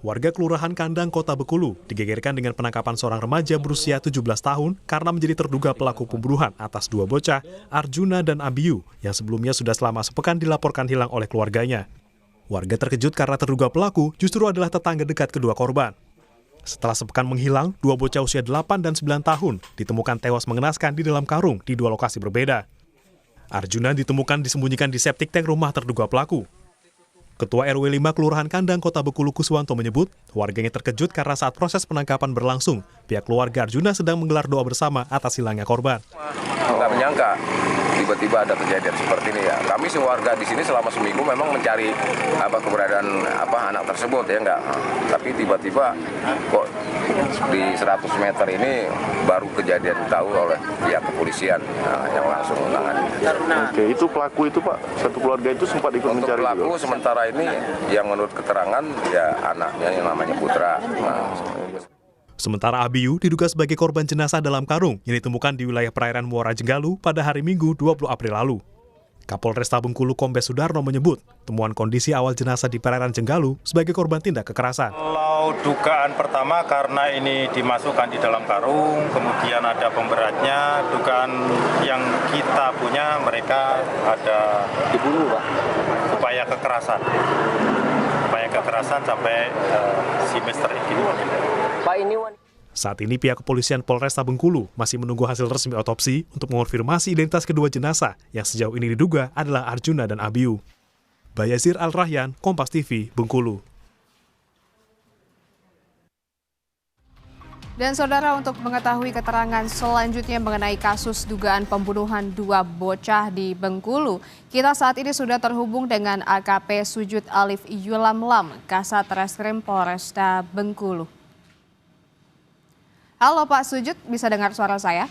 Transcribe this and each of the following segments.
Warga Kelurahan Kandang, Kota Bengkulu digegerkan dengan penangkapan seorang remaja berusia 17 tahun karena menjadi terduga pelaku pembunuhan atas dua bocah, Arjuna dan Abiyu, yang sebelumnya sudah selama sepekan dilaporkan hilang oleh keluarganya. Warga terkejut karena terduga pelaku justru adalah tetangga dekat kedua korban. Setelah sepekan menghilang, dua bocah usia 8 dan 9 tahun ditemukan tewas mengenaskan di dalam karung di dua lokasi berbeda. Arjuna ditemukan disembunyikan di septic tank rumah terduga pelaku. Ketua RW 5 Kelurahan Kandang, Kota Bengkulu Kuswanto menyebut, warganya terkejut karena saat proses penangkapan berlangsung, pihak keluarga Arjuna sedang menggelar doa bersama atas hilangnya korban. Nggak menyangka tiba-tiba ada kejadian seperti ini ya. Kami sewarga di sini selama seminggu memang mencari keberadaan anak tersebut ya enggak. Tapi tiba-tiba kok di 100 meter ini baru kejadian tahu oleh pihak kepolisian yang langsung menangani. Oke, itu pelaku itu Pak, satu keluarga itu sempat ikut Untuk mencari pelaku juga. Sementara ini yang menurut keterangan ya anaknya yang namanya Putra. Sementara Abiyu diduga sebagai korban jenazah dalam karung yang ditemukan di wilayah perairan Muara Jenggalu pada hari Minggu 20 April lalu. Kapolresta Bengkulu Kombes Sudarno menyebut temuan kondisi awal jenazah di perairan Jenggalu sebagai korban tindak kekerasan. Kalau dugaan pertama karena ini dimasukkan di dalam karung, kemudian ada pemberatnya, dugaan yang kita punya mereka ada dibunuh, Pak. Upaya kekerasan sampai si Mister ini. Pak, ini Saat ini pihak kepolisian Polresta Bengkulu masih menunggu hasil resmi otopsi untuk mengonfirmasi identitas kedua jenazah yang sejauh ini diduga adalah Arjuna dan Abiyu. Bayazir Al-Rahyan, Kompas TV, Bengkulu. Dan saudara, untuk mengetahui keterangan selanjutnya mengenai kasus dugaan pembunuhan dua bocah di Bengkulu, kita saat ini sudah terhubung dengan AKP Sujud Alif Yulamlam, Kasat Reskrim Polresta Bengkulu. Halo Pak Sujud, bisa dengar suara saya?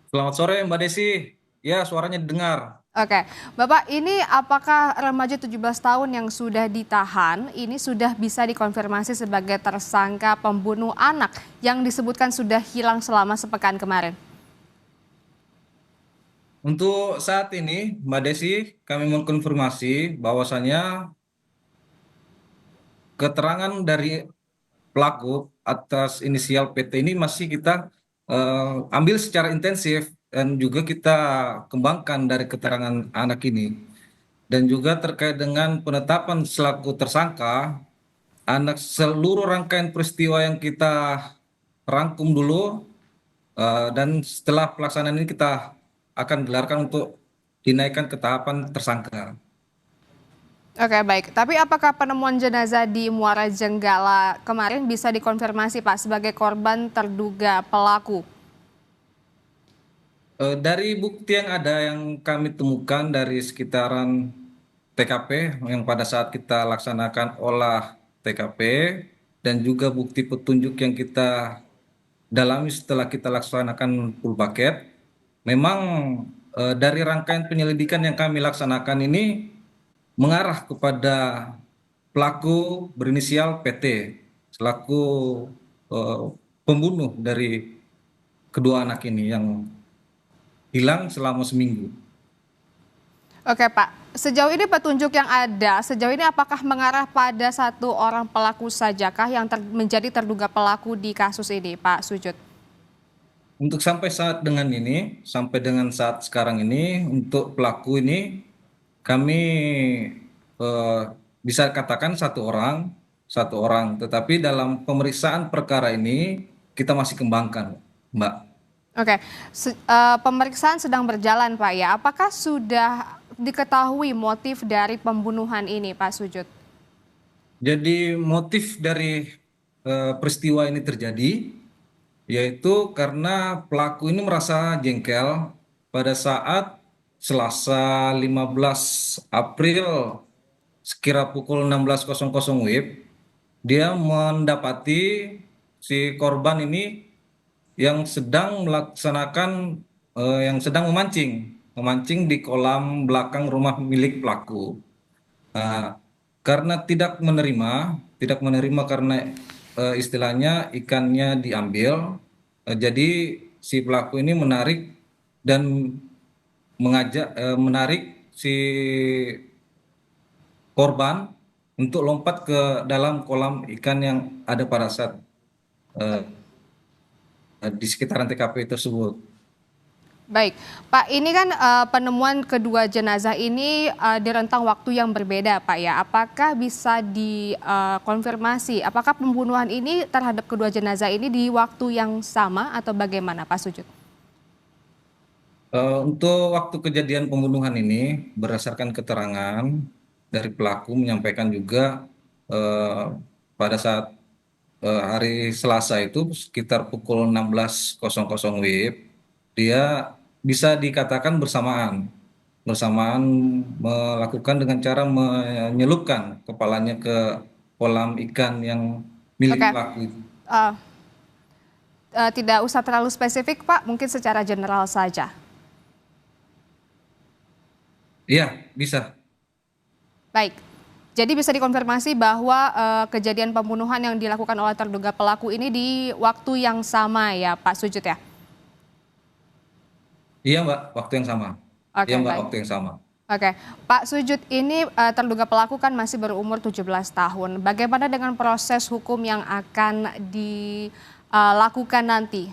Selamat sore Mbak Desi, ya suaranya didengar. Oke, Bapak, ini apakah remaja 17 tahun yang sudah ditahan ini sudah bisa dikonfirmasi sebagai tersangka pembunuh anak yang disebutkan sudah hilang selama sepekan kemarin? Untuk saat ini Mbak Desi, kami mengkonfirmasi bahwasannya keterangan dari pelaku atas inisial PT ini masih kita ambil secara intensif dan juga kita kembangkan dari keterangan anak ini. Dan juga terkait dengan penetapan selaku tersangka, anak seluruh rangkaian peristiwa yang kita rangkum dulu, dan setelah pelaksanaan ini kita akan gelarkan untuk dinaikkan ke tahapan tersangka. Oke, baik. Tapi apakah penemuan jenazah di Muara Jenggala kemarin bisa dikonfirmasi Pak sebagai korban terduga pelaku? Dari bukti yang ada yang kami temukan dari sekitaran TKP yang pada saat kita laksanakan olah TKP dan juga bukti petunjuk yang kita dalami setelah kita laksanakan full paket, memang dari rangkaian penyelidikan yang kami laksanakan ini mengarah kepada pelaku berinisial PT selaku pembunuh dari kedua anak ini yang hilang selama seminggu. Oke Pak, sejauh ini petunjuk yang ada, sejauh ini apakah mengarah pada satu orang pelaku sajakah yang menjadi terduga pelaku di kasus ini Pak Sujud? Untuk sampai saat sekarang ini, untuk pelaku ini kami bisa katakan satu orang, tetapi dalam pemeriksaan perkara ini kita masih kembangkan, Mbak. Oke, pemeriksaan sedang berjalan Pak ya. Apakah sudah diketahui motif dari pembunuhan ini Pak Sujud? Jadi motif dari peristiwa ini terjadi yaitu karena pelaku ini merasa jengkel pada saat Selasa 15 April sekira pukul 16.00 WIB, dia mendapati si korban ini yang sedang memancing di kolam belakang rumah milik pelaku. Nah, karena tidak menerima karena istilahnya ikannya diambil, jadi si pelaku ini menarik dan menarik si korban untuk lompat ke dalam kolam ikan yang ada pada saat eh, di sekitaran TKP tersebut. Baik, Pak, ini kan penemuan kedua jenazah ini di rentang waktu yang berbeda, Pak ya. Apakah bisa dikonfirmasi, apakah pembunuhan ini terhadap kedua jenazah ini di waktu yang sama atau bagaimana, Pak Sujud? Untuk waktu kejadian pembunuhan ini, berdasarkan keterangan dari pelaku menyampaikan juga eh, pada saat hari Selasa itu sekitar pukul 16.00 WIB, dia bisa dikatakan bersamaan melakukan dengan cara menyelupkan kepalanya ke kolam ikan yang milik Oke, pelaku itu. eh, tidak usah terlalu spesifik, Pak, mungkin secara general saja. Iya, bisa. Baik, jadi bisa dikonfirmasi bahwa kejadian pembunuhan yang dilakukan oleh terduga pelaku ini di waktu yang sama ya, Pak Sujud ya? Iya, Mbak, waktu yang sama. Iya, Oke, Mbak, baik. waktu yang sama. Oke, Pak Sujud, ini terduga pelaku kan masih berumur 17 tahun. Bagaimana dengan proses hukum yang akan dilakukan nanti?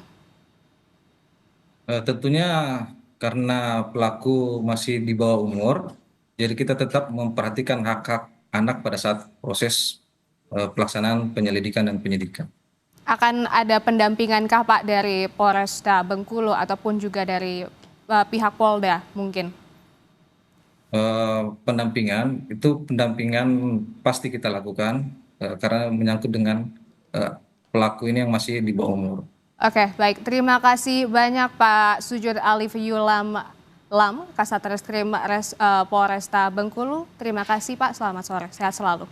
Tentunya karena pelaku masih di bawah umur, jadi kita tetap memperhatikan hak-hak anak pada saat proses pelaksanaan penyelidikan dan penyidikan. Akan ada pendampingankah Pak dari Polresta Bengkulu ataupun juga dari pihak Polda mungkin? Pendampingan pasti kita lakukan karena menyangkut dengan pelaku ini yang masih di bawah umur. Oke, baik. Terima kasih banyak Pak Sujud Alif Yulam Lam, Kasat Reskrim Polresta Bengkulu. Terima kasih Pak, selamat sore. Sehat selalu.